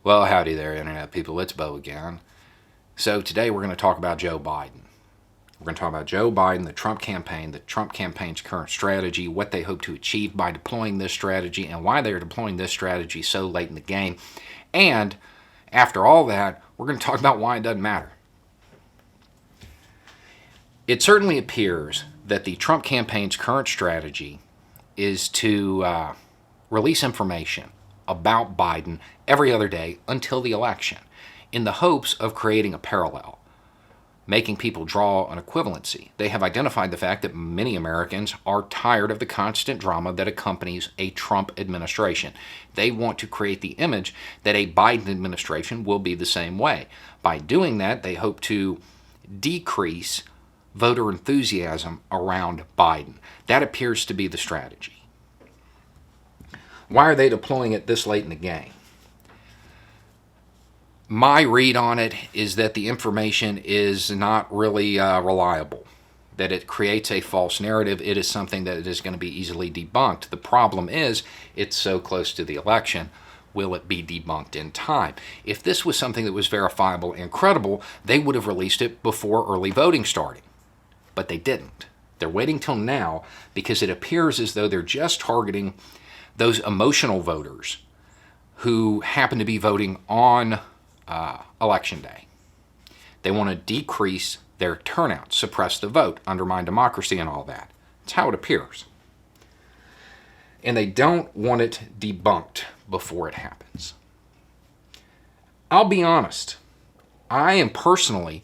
Well, howdy there, Internet people. It's Bo again. So today we're going to talk about Joe Biden. We're going to talk about Joe Biden, the Trump campaign, the Trump campaign's current strategy, what they hope to achieve by deploying this strategy, and why they are deploying this strategy so late in the game. And after all that, we're going to talk about why it doesn't matter. It certainly appears that the Trump campaign's current strategy is to release information about Biden every other day until the election, in the hopes of creating a parallel, making people draw an equivalency. They have identified the fact that many Americans are tired of the constant drama that accompanies a Trump administration. They want to create the image that a Biden administration will be the same way. By doing that, they hope to decrease voter enthusiasm around Biden. That appears to be the strategy. Why are they deploying it this late in the game? My read on it is that the information is not really reliable, that it creates a false narrative. It is something that is going to be easily debunked. The problem is it's so close to the election. Will it be debunked in time? If this was something that was verifiable and credible, they would have released it before early voting started. But they didn't. They're waiting till now because it appears as though they're just targeting those emotional voters who happen to be voting on Election Day. They want to decrease their turnout, suppress the vote, undermine democracy and all that. That's how it appears. And they don't want it debunked before it happens. I'll be honest. I am personally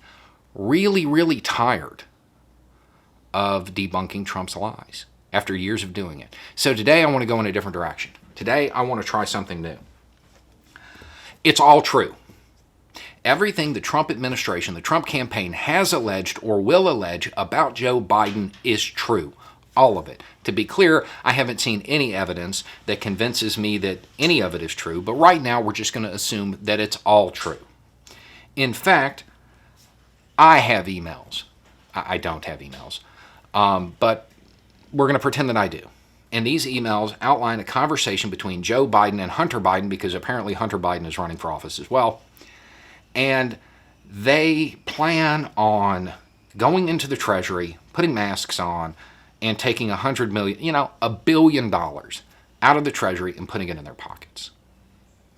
really tired of debunking Trump's lies after years of doing it. So today I want to go in a different direction. Today I want to try something new. It's all true. Everything the Trump administration, the Trump campaign has alleged or will allege about Joe Biden is true. All of it. To be clear, I haven't seen any evidence that convinces me that any of it is true, but right now we're just going to assume that it's all true. In fact, I have emails. I don't have emails. But we're going to pretend that I do. And these emails outline a conversation between Joe Biden and Hunter Biden, because apparently Hunter Biden is running for office as well. And they plan on going into the Treasury, putting masks on, and taking $100 million, $1 billion out of the Treasury and putting it in their pockets.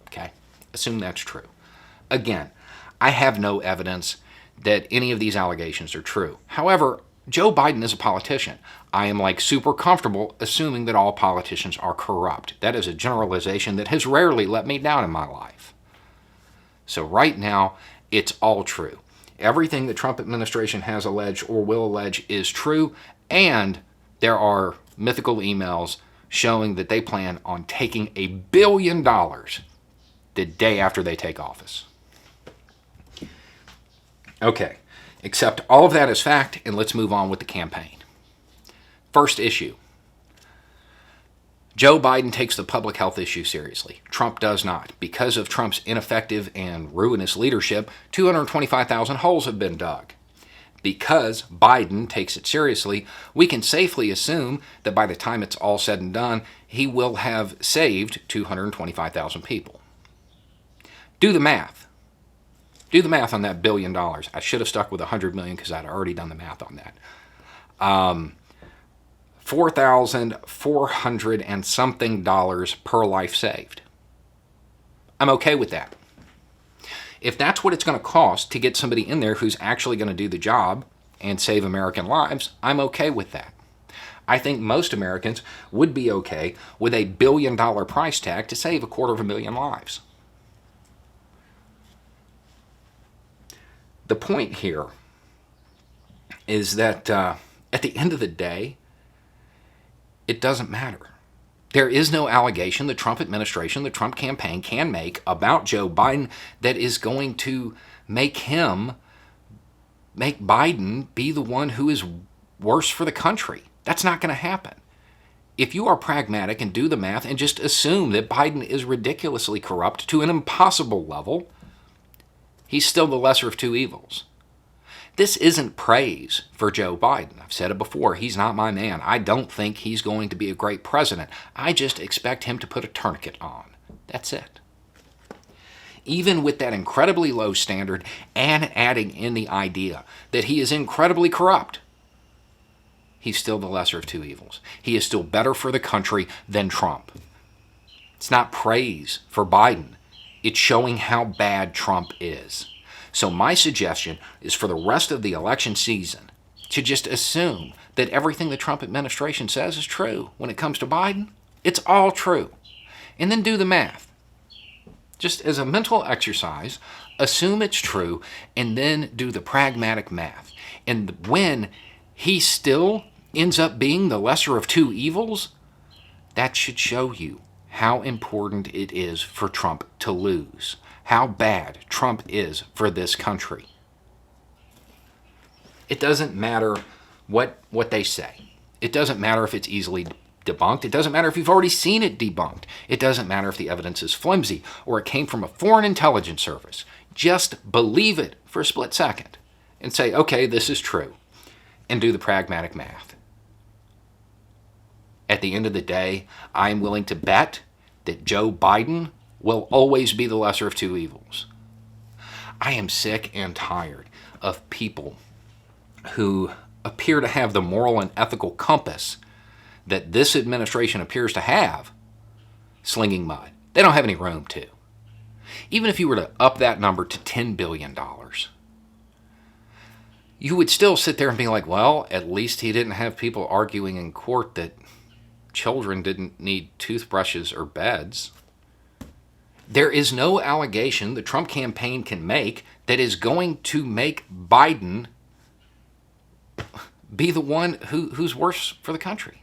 Okay? Assume that's true. Again, I have no evidence that any of these allegations are true. However, Joe Biden is a politician. I am super comfortable assuming that all politicians are corrupt. That is a generalization that has rarely let me down in my life. So right now, it's all true. Everything the Trump administration has alleged or will allege is true, and there are mythical emails showing that they plan on taking $1 billion the day after they take office. Okay. Accept all of that as fact, and let's move on with the campaign. First issue. Joe Biden takes the public health issue seriously. Trump does not. Because of Trump's ineffective and ruinous leadership, 225,000 holes have been dug. Because Biden takes it seriously, we can safely assume that by the time it's all said and done, he will have saved 225,000 people. Do the math. Do the math on that $1 billion. I should have stuck with $100 million because I'd already done the math on that. 4,400 and something dollars per life saved. I'm okay with that. If that's what it's going to cost to get somebody in there who's actually going to do the job and save American lives, I'm okay with that. I think most Americans would be okay with a $1 billion price tag to save 250,000 lives. The point here is that at the end of the day, it doesn't matter. There is no allegation the Trump administration, the Trump campaign can make about Joe Biden that is going to make Biden be the one who is worse for the country. That's not going to happen. If you are pragmatic and do the math and just assume that Biden is ridiculously corrupt to an impossible level, he's still the lesser of two evils. This isn't praise for Joe Biden. I've said it before. He's not my man. I don't think he's going to be a great president. I just expect him to put a tourniquet on. That's it. even with that incredibly low standard and adding in the idea that he is incredibly corrupt, he's still the lesser of two evils. He is still better for the country than Trump. It's not praise for Biden. It's showing how bad Trump is. So my suggestion is for the rest of the election season to just assume that everything the Trump administration says is true. When it comes to Biden, it's all true. And then do the math. Just as a mental exercise, assume it's true and then do the pragmatic math. And when he still ends up being the lesser of two evils, that should show you how important it is for Trump to lose, how bad Trump is for this country. It doesn't matter what they say. It doesn't matter if it's easily debunked. It doesn't matter if you've already seen it debunked. It doesn't matter if the evidence is flimsy or it came from a foreign intelligence service. Just believe it for a split second and say, okay, this is true, and do the pragmatic math. At the end of the day, I'm willing to bet that Joe Biden will always be the lesser of two evils. I am sick and tired of people who appear to have the moral and ethical compass that this administration appears to have slinging mud. They don't have any room to. Even if you were to up that number to $10 billion, you would still sit there and be like, well, at least he didn't have people arguing in court that children didn't need toothbrushes or beds. There is no allegation the Trump campaign can make that is going to make Biden be the one who's worse for the country.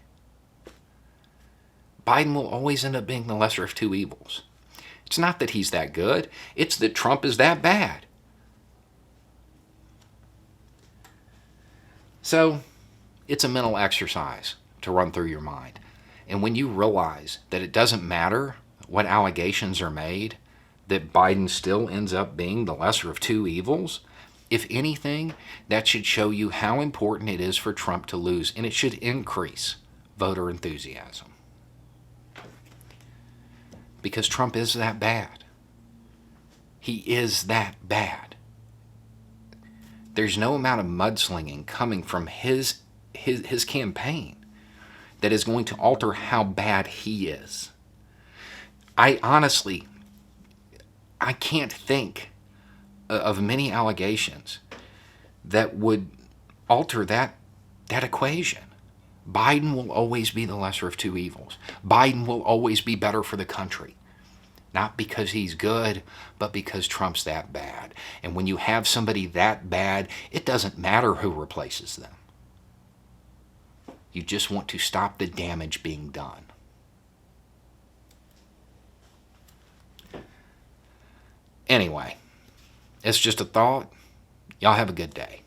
Biden will always end up being the lesser of two evils. It's not that he's that good. It's that Trump is that bad. So it's a mental exercise to run through your mind. And when you realize that it doesn't matter what allegations are made, that Biden still ends up being the lesser of two evils, if anything, that should show you how important it is for Trump to lose, and it should increase voter enthusiasm. Because Trump is that bad. He is that bad. There's no amount of mudslinging coming from his campaign that is going to alter how bad he is. I can't think of many allegations that would alter that equation. Biden will always be the lesser of two evils. Biden will always be better for the country. Not because he's good, but because Trump's that bad. And when you have somebody that bad, it doesn't matter who replaces them. You just want to stop the damage being done. Anyway, it's just a thought. Y'all have a good day.